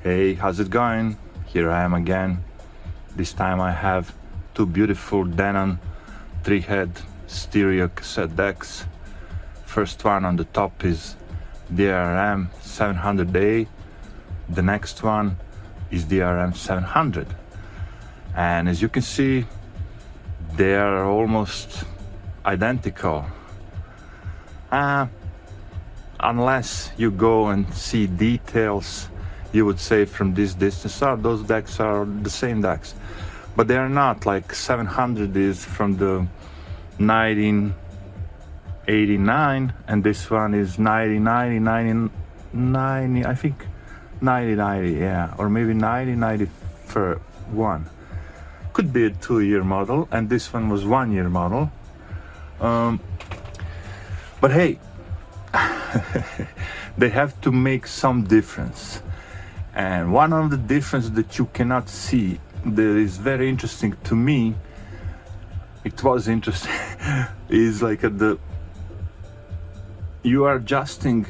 Hey, how's it going? Here I am again. This time I have two beautiful Denon 3-head stereo cassette decks. First one on the top is DRM-700A. The next one is DRM-700. And as you can see, they are almost identical. Unless you go and see details, you would say from this distance, oh, those decks are the same decks. But they are not. Like 700 is from the 1989, and this one is 1990, I think 1990, yeah, or maybe 1991. Could be a 2-year model, and this one was 1-year model. But hey, they have to make some difference. And one of the differences that you cannot see that is very interesting to me, it was interesting, is like you are adjusting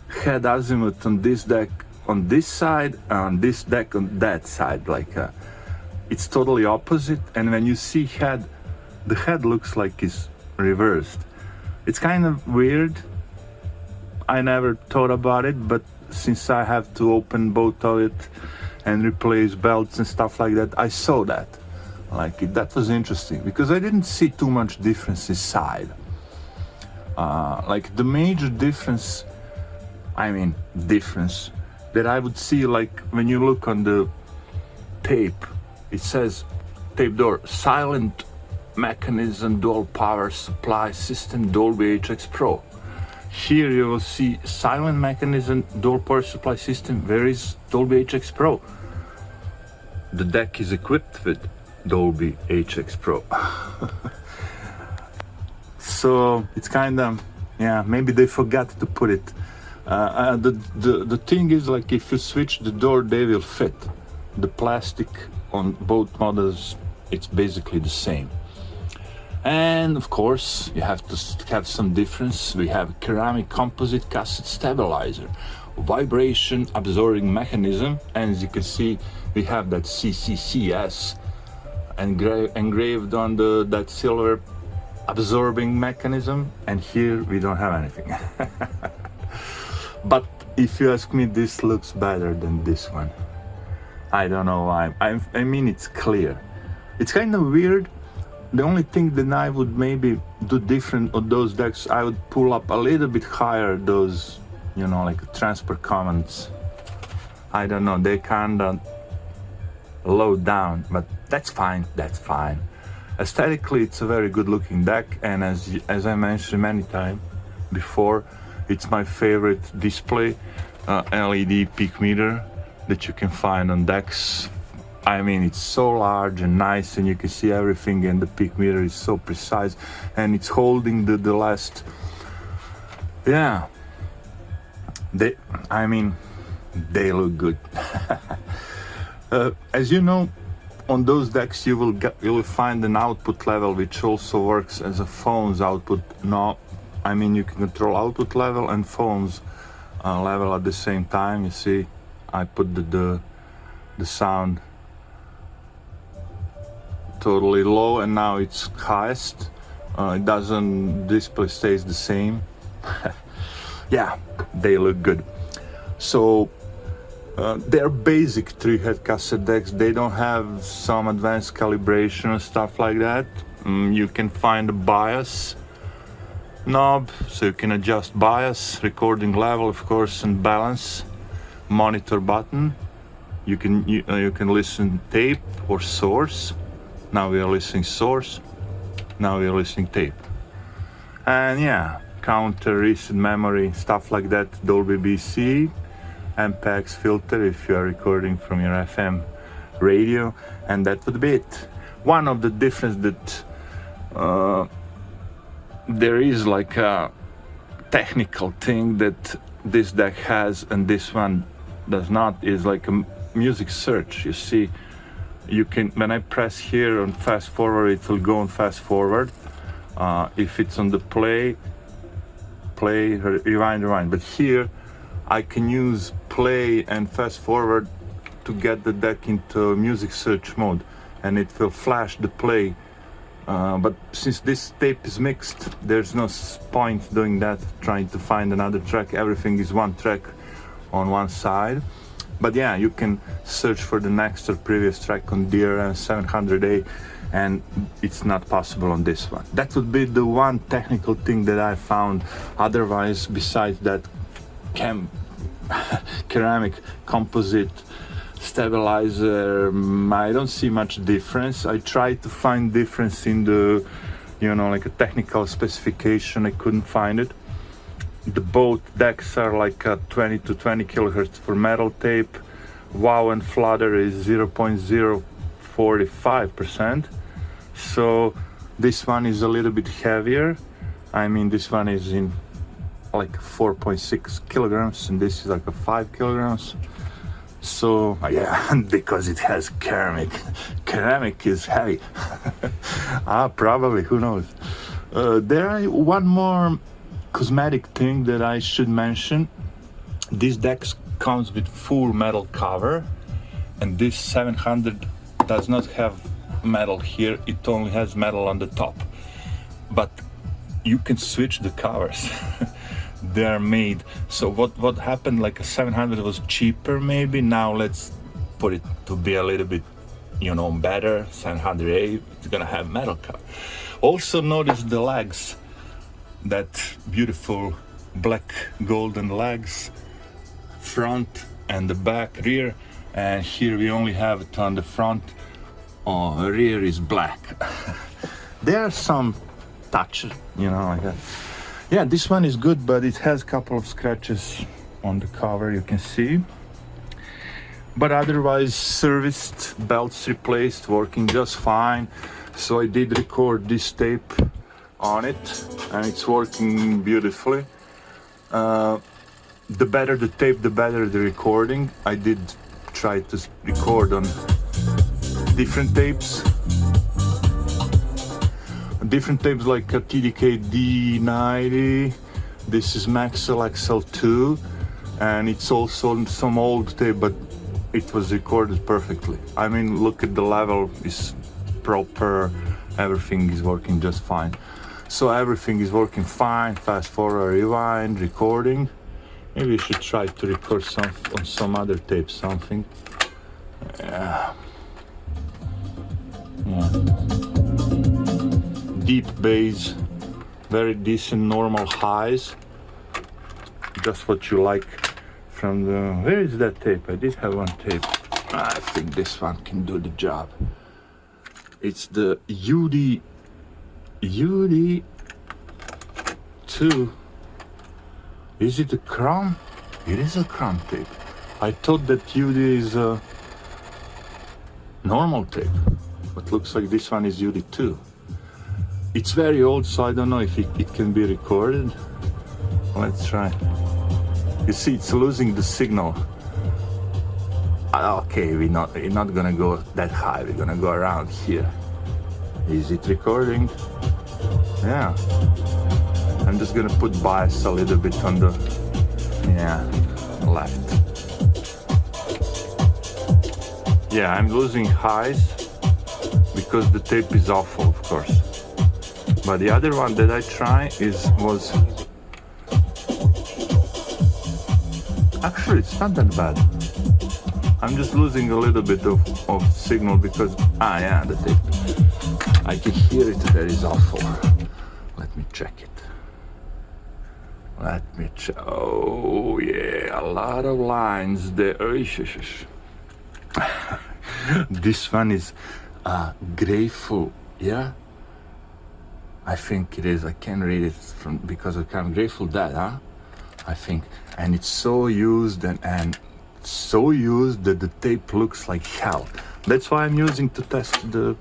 head azimuth on this deck on this side, on this deck on that side, it's totally opposite. And when you see the head looks like it's reversed. It's kind of weird. I never thought about it, but since I have to open both of it and replace belts and stuff like that, I saw that. That was interesting because I didn't see too much difference inside. The major difference that I would see, when you look on the tape, it says tape door, silent mechanism, dual power supply system, Dolby HX Pro. Here you will see silent mechanism, dual power supply system. Where is Dolby HX Pro? The deck is equipped with Dolby HX Pro. So it's kind of, maybe they forgot to put it. The thing is, if you switch the door, they will fit. The plastic on both models, it's basically the same. And of course, you have to have some difference. We have ceramic composite cassette stabilizer, vibration absorbing mechanism, and as you can see, we have that CCCS engraved on that silver absorbing mechanism, and here we don't have anything. But if you ask me, this looks better than this one. I don't know why. I mean, it's clear. It's kind of weird. The only thing that I would maybe do different on those decks, I would pull up a little bit higher those, transfer commands. I don't know, they kind of low down, but that's fine. Aesthetically, it's a very good looking deck, and as I mentioned many times before, it's my favorite display, LED peak meter that you can find on decks. It's so large and nice, and you can see everything, and the peak meter is so precise, and it's holding the last, they look good. As you know, on those decks you will find an output level which also works as a phone's output. You can control output level and phone's level at the same time. You see, I put the sound totally low, and now it's highest. Display stays the same. They look good. So they're basic 3-head cassette decks. They don't have some advanced calibration and stuff like that. You can find a bias knob, so you can adjust bias, recording level, of course, and balance. Monitor button. You can listen tape or source. Now we are listening source, now we are listening tape. And counter, reset memory, stuff like that, Dolby BC, MPEG filter if you are recording from your FM radio, and that would be it. One of the difference that there is a technical thing that this deck has and this one does not is a music search. You see, when I press here on fast forward, it will go on fast forward. If it's on the play, rewind. But here I can use play and fast forward to get the deck into music search mode, and it will flash the play. But since this tape is mixed, there's no point doing that, trying to find another track. Everything is one track on one side. But yeah, you can search for the next or previous track on DRM-700A, and it's not possible on this one. That would be the one technical thing that I found. Otherwise, besides that ceramic composite stabilizer, I don't see much difference. I tried to find difference in the, like a technical specification. I couldn't find it. The both decks are like 20 to 20 kilohertz for metal tape. Wow and flutter is 0.045%. So this one is a little bit heavier. I mean, this one is in like 4.6 kilograms, and this is like a 5 kilograms. So yeah, because it has ceramic. Ceramic is heavy. Probably, who knows. There are one more cosmetic thing that I should mention. This deck comes with full metal cover, and this 700 does not have metal here. It only has metal on the top. But you can switch the covers. They are made. So what happened, like a 700 was cheaper maybe, now let's put it to be a little bit better. 700A, it's gonna have metal cover. Also notice the legs, that beautiful black golden legs, front and the back, rear, and here we only have it on the front. Rear is black. There are some touches, like that. Yeah, this one is good, but it has a couple of scratches on the cover, you can see. But otherwise, serviced, belts replaced, working just fine. So I did record this tape on it, and it's working beautifully. The better the tape, the better the recording. I did try to record on different tapes. Different tapes like a TDK D90. This is Maxell XL2, and it's also some old tape, but it was recorded perfectly. I mean, look at the level is proper. Everything is working just fine. So everything is working fine. Fast forward, rewind, recording. Maybe we should try to record on some other tape, something. Yeah. Deep bass, very decent normal highs. Just what you like from the... Where is that tape? I did have one tape. I think this one can do the job. It's the UD2. Is it a chrome? It is a chrome tape. I thought that UD is a normal tape, but looks like this one is UD2. It's very old, so I don't know if it can be recorded. Let's try. You see, it's losing the signal. Okay, we're not gonna go that high. We're gonna go around here. Is it recording? Yeah. I'm just gonna put bias a little bit on the left. Yeah, I'm losing highs because the tape is awful, of course. But the other one that I tried was actually, it's not that bad. I'm just losing a little bit of signal because the tape. I can hear it. That is awful. Let me check it. Oh yeah, a lot of lines there. This one is grateful. Yeah. I think it is. I can't read it because I can't. Grateful Dead, huh? I think. And it's so used and so used that the tape looks like hell. That's why I'm using to test the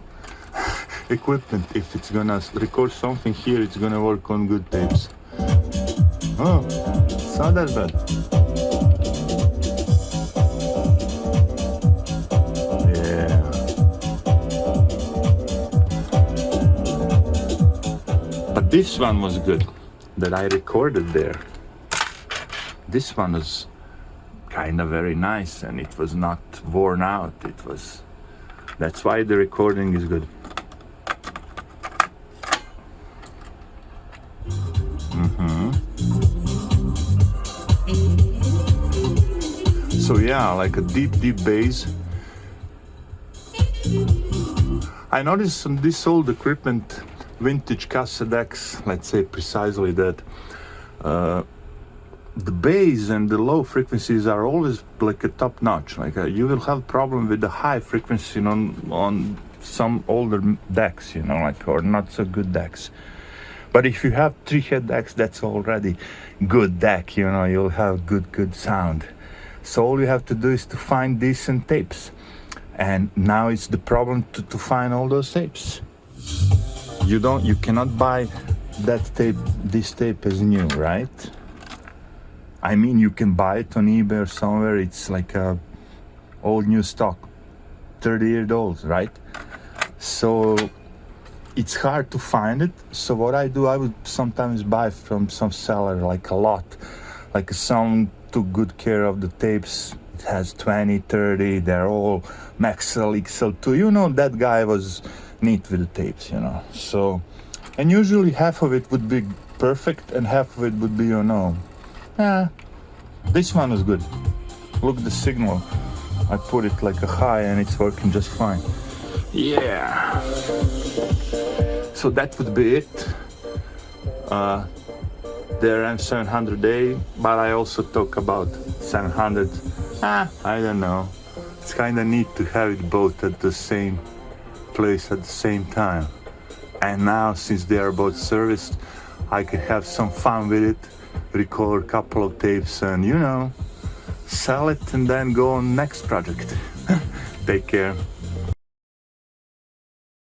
equipment. If it's gonna record something here, it's gonna work on good tapes. Oh, it's not that bad. But this one was good, that I recorded there. This one was kind of very nice, and it was not worn out. That's why the recording is good. So yeah, like a deep bass. I noticed on this old equipment, vintage cassette decks, let's say precisely that, the bass and the low frequencies are always like a top notch. Like you will have problem with the high frequency on some older decks, like, or not so good decks. But if you have 3-head decks, that's already good deck, you'll have good sound. So all you have to do is to find decent tapes. And now it's the problem to find all those tapes. You cannot buy this tape as new, right? I mean, you can buy it on eBay or somewhere. It's like a old new stock, 30 years old, right? So it's hard to find it. So what I do, I would sometimes buy from some seller, like a lot, like someone took good care of the tapes. It has 20, 30, they're all Maxell, XL2. That guy was neat with the tapes, So, and usually half of it would be perfect and half of it would be, this one is good. Look, the signal. I put it like a high and it's working just fine. Yeah. So that would be it. DRM-700A, but I also talk about 700. I don't know. It's kind of neat to have it both at the same place at the same time. And now, since they are both serviced, I can have some fun with it, record a couple of tapes and, sell it and then go on next project. Take care.